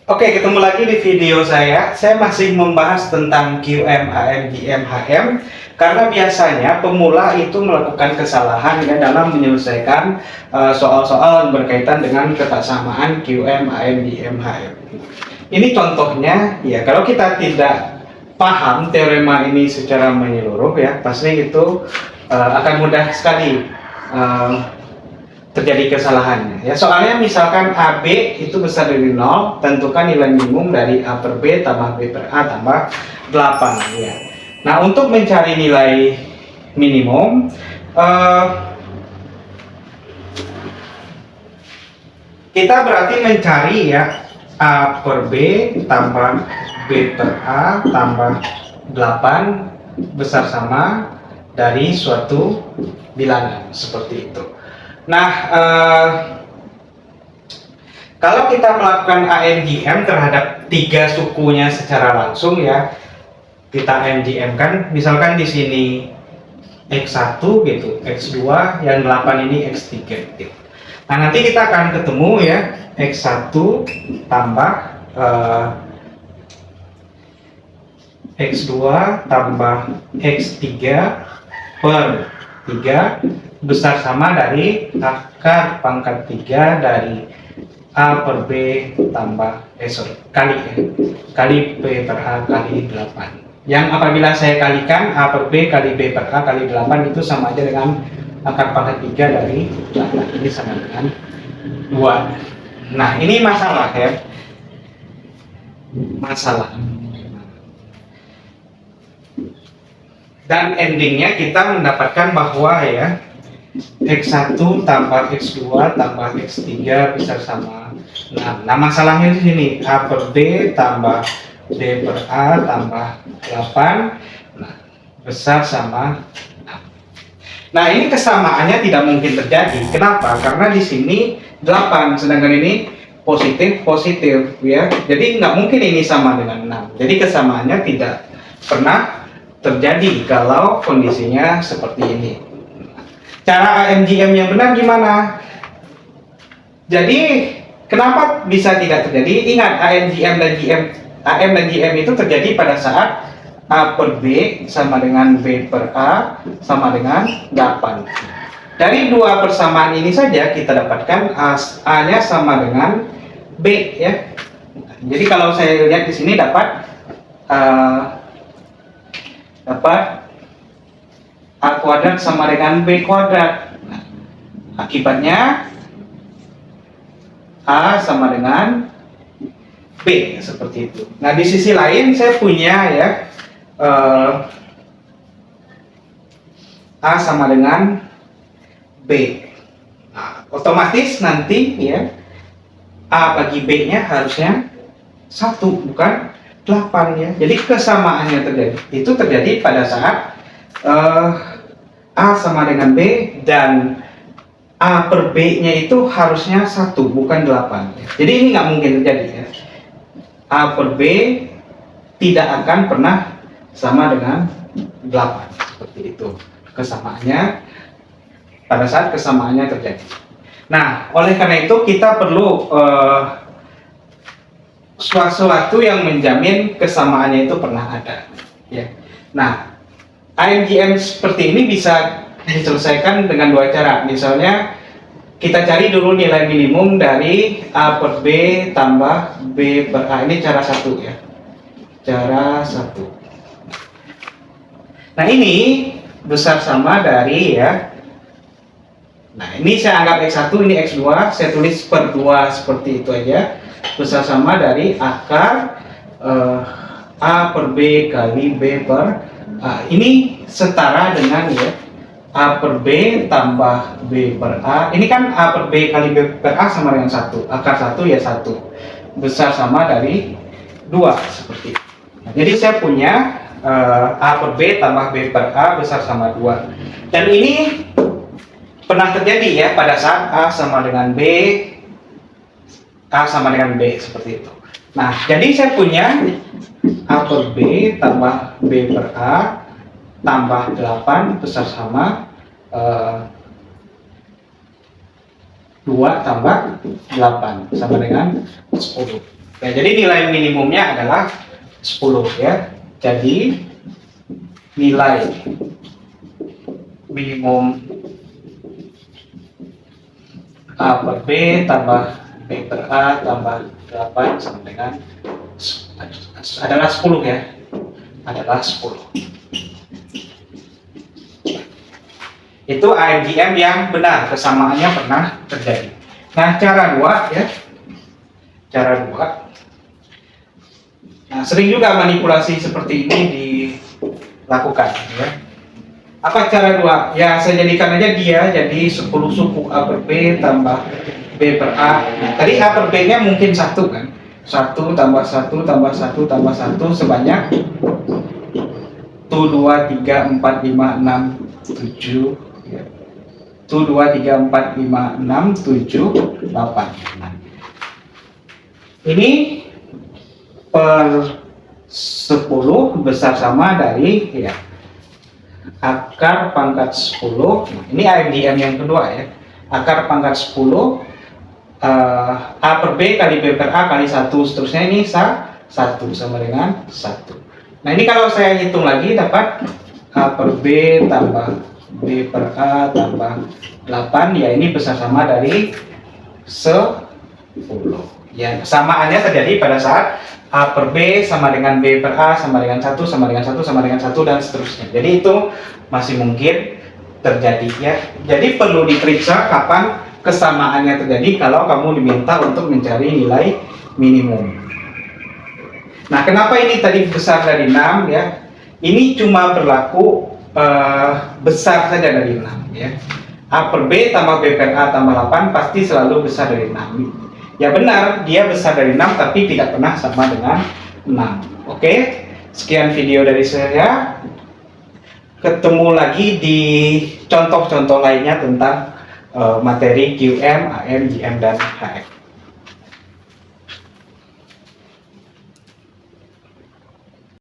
Oke, ketemu lagi di video saya. Saya masih membahas tentang QM, AM, GM, HM karena biasanya pemula itu melakukan kesalahan ya dalam menyelesaikan soal-soal berkaitan dengan kesamaan QM, AM, GM, HM. Ini contohnya ya, kalau kita tidak paham teorema ini secara menyeluruh ya, pasti itu akan mudah sekali terjadi kesalahannya ya. Soalnya misalkan AB itu besar dari 0, tentukan nilai minimum dari A per B tambah B per A tambah 8 ya. Nah, untuk mencari nilai minimum kita berarti mencari ya A per B tambah B per A tambah 8 besar sama dari suatu bilangan seperti itu. Nah, kalau kita melakukan ANGM terhadap tiga sukunya secara langsung ya, kita ANGM kan, misalkan di sini X1 gitu, X2, yang 8 ini X3 gitu. Nah, nanti kita akan ketemu ya, X1 tambah X2 tambah X3 per 3 besar sama dari akar pangkat 3 dari A per B tambah kali B per A kali 8, yang apabila saya kalikan A per B kali B per A kali 8 itu sama aja dengan akar pangkat 3 dari 8, ini sama dengan 2. Nah, ini masalah ya, dan endingnya kita mendapatkan bahwa ya X1 tambah X2 tambah X3 besar sama 6. Nah, masalahnya di sini A per B tambah B per A tambah 8, nah, besar sama 6. Nah, ini kesamaannya tidak mungkin terjadi. Kenapa? Karena di sini 8, sedangkan ini positif ya. Jadi nggak mungkin ini sama dengan 6. Jadi kesamaannya tidak pernah terjadi kalau kondisinya seperti ini. Cara AMGM yang benar gimana? Jadi kenapa bisa tidak terjadi? Ingat, AM dan GM itu terjadi pada saat A per B sama dengan B per A sama dengan 8. Dari dua persamaan ini saja kita dapatkan A-nya sama dengan B ya. Jadi kalau saya lihat di sini dapat A kuadrat sama dengan B kuadrat. Nah, akibatnya A sama dengan B seperti itu. Nah, di sisi lain saya punya ya A sama dengan B. Nah, otomatis nanti ya A bagi B-nya harusnya 1 bukan 8 ya. Jadi kesamaannya terjadi pada saat A sama dengan B dan A per B-nya itu harusnya 1 bukan 8 ya. Jadi ini nggak mungkin terjadi ya. A per B tidak akan pernah sama dengan 8 seperti itu kesamaannya pada saat kesamaannya terjadi. Nah, oleh karena itu kita perlu sesuatu yang menjamin kesamaannya itu pernah ada ya. Nah, AMGM seperti ini bisa diselesaikan dengan dua cara. Misalnya kita cari dulu nilai minimum dari A per B tambah B per A. Ini cara satu ya, cara satu. Nah, ini besar sama dari ya, nah ini saya anggap X1, ini X2, saya tulis per 2 seperti itu aja, besar sama dari akar A per B kali B per A. Ini setara dengan ya A per B tambah B per A. Ini kan A per B kali B per A sama dengan 1. Akar 1 ya 1. Besar sama dari 2 seperti itu. Nah, jadi saya punya A per B tambah B per A besar sama 2. Dan ini pernah terjadi ya pada saat A sama dengan B, A sama dengan B seperti itu. Nah, jadi saya punya A per B tambah B per A tambah 8 besar sama 2 tambah 8 sama dengan 10. Ya, jadi nilai minimumnya adalah 10 ya. Jadi nilai minimum A per B tambah B per A tambah 8 sama dengan adalah 10 ya. Adalah 10. Itu AMGM yang benar, kesamaannya pernah terjadi. Nah, cara 2 ya. Cara 2. Nah, sering juga manipulasi seperti ini dilakukan ya. Apa cara 2? Ya, saya jadikan aja dia jadi 10 suku A per B tambah B per A. Nah, tadi A per B-nya mungkin 1 kan? 1 tambah 1 tambah 1 tambah 1 sebanyak 1, 2, 3, 4, 5, 6, 7 ya. 1, 2, 3, 4, 5, 6, 7, 8. Nah, ini per 10 besar sama dari ya akar pangkat 10. Nah, ini AMGM yang kedua ya. Akar pangkat 10 A per B kali B per A kali 1 seterusnya, ini 1 sama dengan 1. Nah, ini kalau saya hitung lagi dapat A per B tambah B per A tambah 8 ya, ini besar sama dari 10 ya. Kesamaannya terjadi pada saat A per B sama dengan B per A sama dengan 1 sama dengan 1 sama dengan 1 dan seterusnya. Jadi itu masih mungkin terjadi ya. Jadi perlu diperiksa kapan kesamaannya terjadi kalau kamu diminta untuk mencari nilai minimum. Nah, kenapa ini tadi besar dari 6 ya? Ini cuma berlaku besar saja dari 6 ya. A per B tambah B per A tambah 8 pasti selalu besar dari 6. Ya benar, dia besar dari 6 tapi tidak pernah sama dengan 6. Oke, sekian video dari saya. Ketemu lagi di contoh-contoh lainnya tentang materi QM, AM, GM, dan HF.